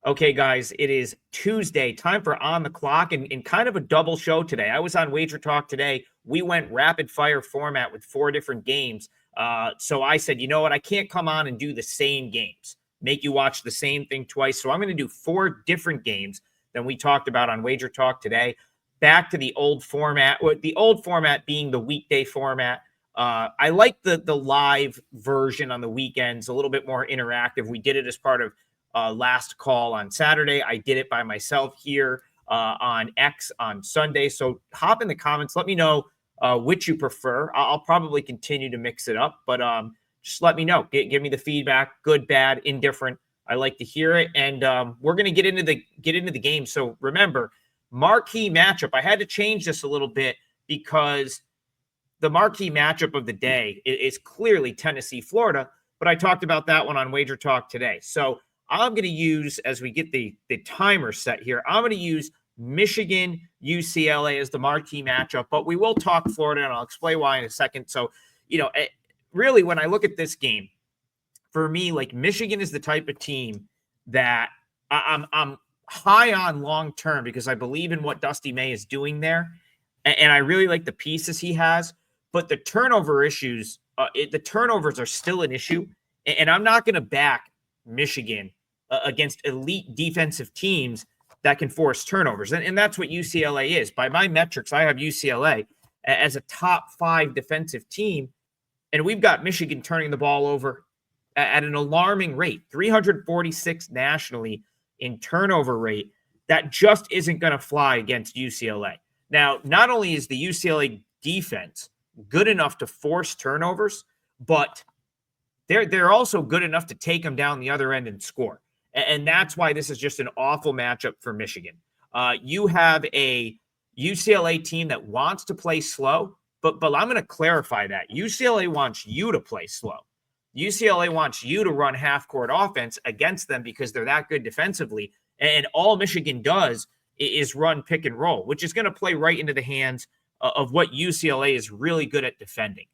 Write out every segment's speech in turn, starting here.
Okay, guys, it is Tuesday. Time for On the Clock and kind of a double show today. I was on WagerTalk today. We went rapid fire format with 4 different games. So I said, you know what? I can't come on and do the same games, make you watch the same thing twice. So I'm going to do 4 different games than we talked about on WagerTalk today. Back to the old format, with the old format being the weekday format. I like the live version on the weekends, a little bit more interactive. We did it as part of last call on Saturday. I did it by myself here on X on Sunday. So hop in the comments. Let me know which you prefer. I'll probably continue to mix it up, but just let me know. Give me the feedback, good, bad, indifferent. I like to hear it. And we're going to get into the game. So remember, marquee matchup. I had to change this a little bit because the marquee matchup of the day is clearly Tennessee, Florida. But I talked about that one on Wager Talk today. So I'm going to use, as we get the timer set here, I'm going to use Michigan, UCLA as the marquee matchup, but we will talk Florida, and I'll explain why in a second. So, really, when I look at this game, for me, like Michigan is the type of team that I'm high on long term because I believe in what Dusty May is doing there, and I really like the pieces he has. But the turnover issues, the turnovers are still an issue, and I'm not going to back Michigan against elite defensive teams that can force turnovers. And that's what UCLA is. By my metrics, I have UCLA as a top 5 defensive team, and we've got Michigan turning the ball over at an alarming rate, 346 nationally in turnover rate. That just isn't going to fly against UCLA. Now, not only is the UCLA defense good enough to force turnovers, but they're also good enough to take them down the other end and score. And that's why this is just an awful matchup for Michigan. You have a UCLA team that wants to play slow, but I'm going to clarify that. UCLA wants you to play slow. UCLA wants you to run half-court offense against them because they're that good defensively. And all Michigan does is run pick and roll, which is going to play right into the hands of what UCLA is really good at defending.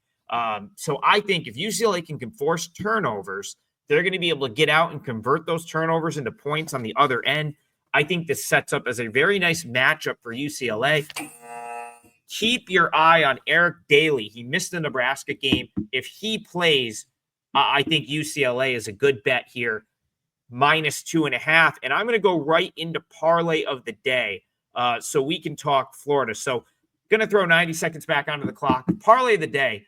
So I think if UCLA can force turnovers, they're going to be able to get out and convert those turnovers into points on the other end. I think this sets up as a very nice matchup for UCLA. Keep your eye on Eric Daly. He missed the Nebraska game. If he plays, I think UCLA is a good bet here, -2.5. And I'm going to go right into parlay of the day so we can talk Florida. So going to throw 90 seconds back onto the clock. Parlay of the day.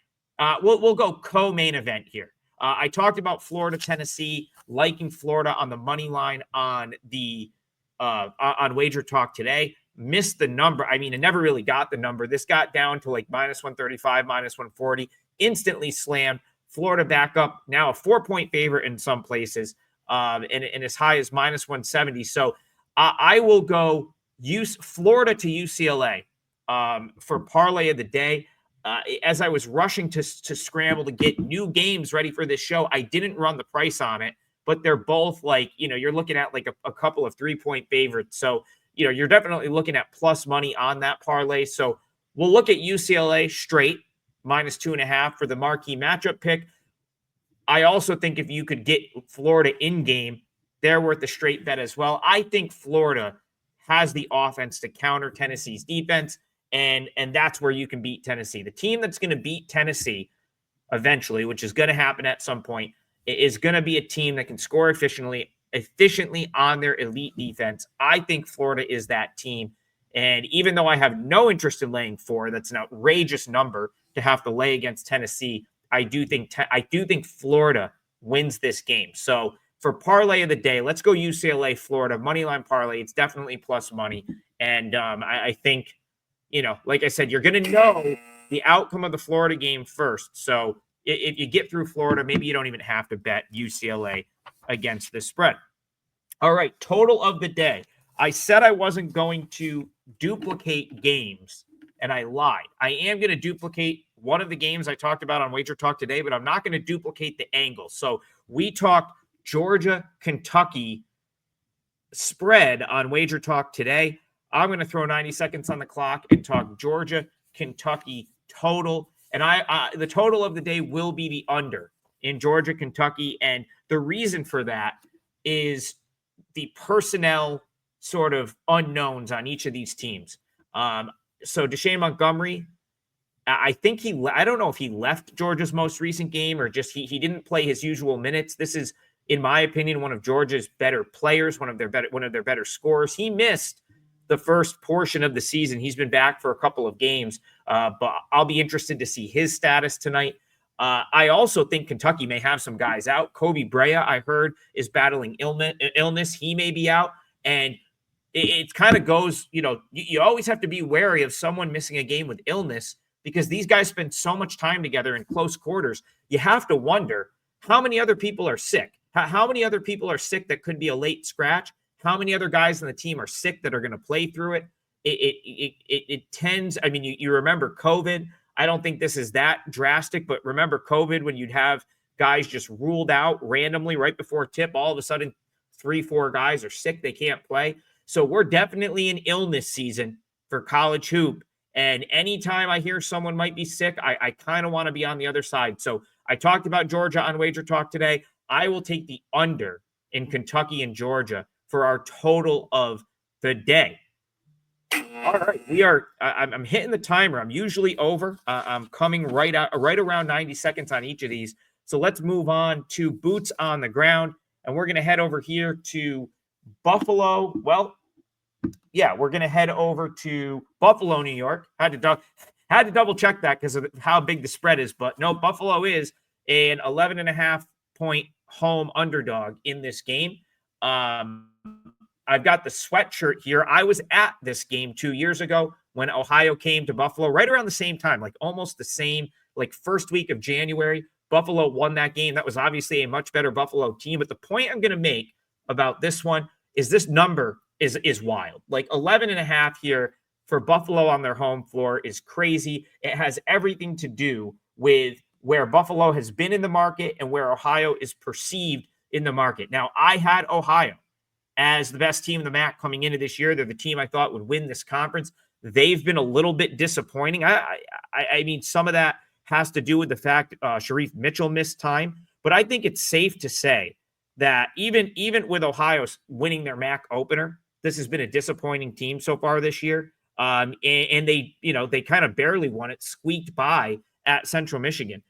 We'll go co-main event here. I talked about Florida, Tennessee, liking Florida on the money line on the on Wager Talk today. Missed the number. I mean, it never really got the number. This got down to like -135, -140. Instantly slammed. Florida back up. Now a 4-point favorite in some places, and as high as -170. So I will go use Florida to UCLA for parlay of the day. As I was rushing to scramble to get new games ready for this show, I didn't run the price on it, but they're both like, you're looking at like a couple of 3-point favorites. So, you're definitely looking at plus money on that parlay. So we'll look at UCLA straight -2.5 for the marquee matchup pick. I also think if you could get Florida in game, they're worth a straight bet as well. I think Florida has the offense to counter Tennessee's defense. And that's where you can beat Tennessee. The team that's going to beat Tennessee eventually, which is going to happen at some point, is going to be a team that can score efficiently on their elite defense. I think Florida is that team. And even though I have no interest in laying 4, that's an outrageous number to have to lay against Tennessee. I do think Florida wins this game. So for parlay of the day, let's go UCLA, Florida, moneyline parlay. It's definitely plus money. And I think, like I said, you're going to know the outcome of the Florida game first. So if you get through Florida, maybe you don't even have to bet UCLA against the spread. All right, total of the day. I said I wasn't going to duplicate games, and I lied. I am going to duplicate one of the games I talked about on Wager Talk today, but I'm not going to duplicate the angle. So we talked Georgia, Kentucky spread on Wager Talk today. I'm going to throw 90 seconds on the clock and talk Georgia, Kentucky total. And the total of the day will be the under in Georgia, Kentucky. And the reason for that is the personnel sort of unknowns on each of these teams. So Deshaun Montgomery, I think I don't know if he left Georgia's most recent game or just he didn't play his usual minutes. This is, in my opinion, one of Georgia's better players, one of their better scorers. He missed the first portion of the season. He's been back for a couple of games, but I'll be interested to see his status tonight. I also think Kentucky may have some guys out. Kobe Brea, I heard, is battling illness. He may be out. And it kind of goes, you always have to be wary of someone missing a game with illness because these guys spend so much time together in close quarters. You have to wonder how many other people are sick. How many other people are sick that could be a late scratch? How many other guys on the team are sick that are going to play through it? It tends, I mean, you remember COVID. I don't think this is that drastic, but remember COVID when you'd have guys just ruled out randomly right before tip, all of a sudden 3-4 guys are sick, they can't play. So we're definitely in illness season for college hoop. And anytime I hear someone might be sick, I kind of want to be on the other side. So I talked about Georgia on WagerTalk today. I will take the under in Kentucky and Georgia for our total of the day. All right, I'm hitting the timer. I'm usually over. I'm coming right around 90 seconds on each of these. So let's move on to boots on the ground, and we're going to head over here to Buffalo. Well, yeah, we're going to head over to Buffalo, New York. Had to double check that because of how big the spread is, but no, Buffalo is an 11.5 point home underdog in this game. I've got the sweatshirt here. I was at this game 2 years ago when Ohio came to Buffalo right around the same time, like almost the same, like first week of January. Buffalo won that game. That was obviously a much better Buffalo team. But the point I'm going to make about this one is this number is wild. Like 11.5 here for Buffalo on their home floor is crazy. It has everything to do with where Buffalo has been in the market and where Ohio is perceived in the market. Now, I had Ohio as the best team in the MAC coming into this year. They're the team I thought would win this conference. They've been a little bit disappointing. I mean, some of that has to do with the fact Sharif Mitchell missed time, but I think it's safe to say that even with Ohio winning their MAC opener, this has been a disappointing team so far this year. And they kind of barely won it, squeaked by at Central Michigan.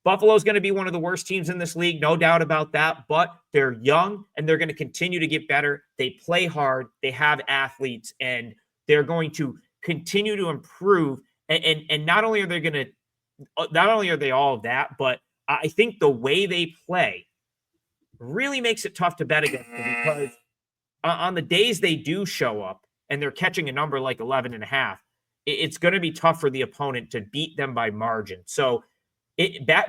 Buffalo's going to be one of the worst teams in this league, no doubt about that, but they're young and they're going to continue to get better. They play hard, they have athletes, and they're going to continue to improve. And not only are they all of that, but I think the way they play really makes it tough to bet against them because on the days they do show up and they're catching a number like 11.5, it's going to be tough for the opponent to beat them by margin. So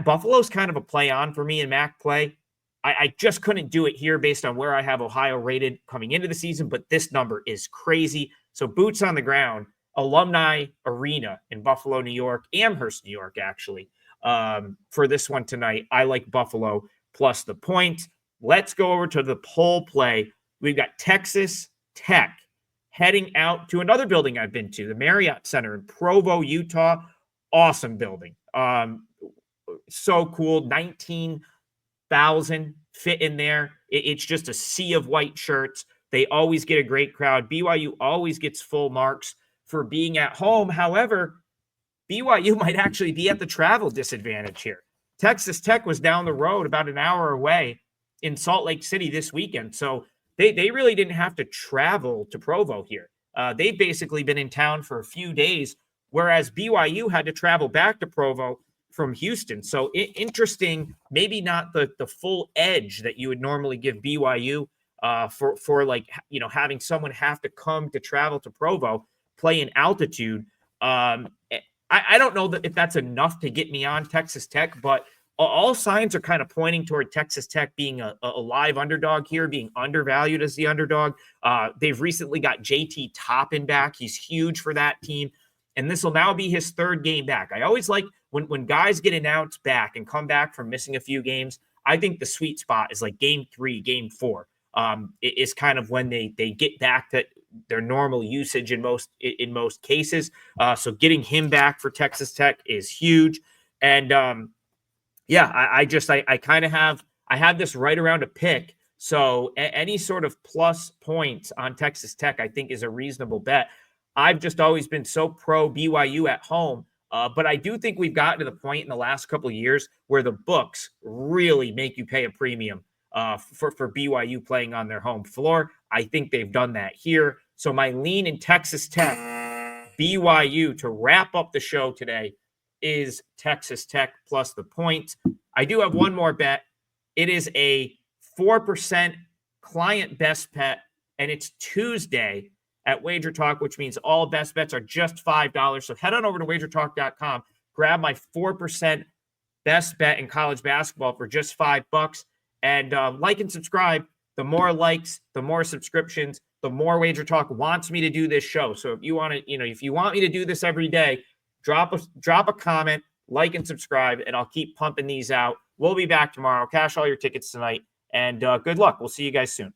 Buffalo's kind of a play on for me in MAC play. I just couldn't do it here based on where I have Ohio rated coming into the season, but this number is crazy. So boots on the ground, Alumni Arena in Buffalo, New York, Amherst, New York, actually, for this one tonight. I like Buffalo plus the points. Let's go over to the poll play. We've got Texas Tech heading out to another building I've been to, the Marriott Center in Provo, Utah. Awesome building. So cool. 19,000 fit in there. It's just a sea of white shirts. They always get a great crowd. BYU always gets full marks for being at home. However, BYU might actually be at the travel disadvantage here. Texas Tech was down the road about an hour away in Salt Lake City this weekend. So they really didn't have to travel to Provo here. They've basically been in town for a few days, whereas BYU had to travel back to Provo from Houston. So interesting, maybe not the full edge that you would normally give BYU for like, having someone have to come to travel to Provo, play in altitude. I don't know if that's enough to get me on Texas Tech, but all signs are kind of pointing toward Texas Tech being a live underdog here, being undervalued as the underdog. They've recently got JT Toppin back. He's huge for that team. And this will now be his third game back. I always like when guys get announced back and come back from missing a few games. I think the sweet spot is like game 3, game 4. It is kind of when they get back to their normal usage in most cases. So getting him back for Texas Tech is huge. And I have this right around a pick So any sort of plus points on Texas Tech, I think, is a reasonable bet. I've just always been so pro BYU at home. But I do think we've gotten to the point in the last couple of years where the books really make you pay a premium for BYU playing on their home floor. I think they've done that here. So my lean in Texas Tech, BYU to wrap up the show today is Texas Tech plus the points. I do have one more bet. It is a 4% client best bet, and it's Tuesday at WagerTalk, which means all best bets are just $5. So head on over to WagerTalk.com, grab my 4% best bet in college basketball for just $5, and like and subscribe. The more likes, the more subscriptions, the more WagerTalk wants me to do this show. So if you want to, if you want me to do this every day, drop a comment, like and subscribe, and I'll keep pumping these out. We'll be back tomorrow. Cash all your tickets tonight, and good luck. We'll see you guys soon.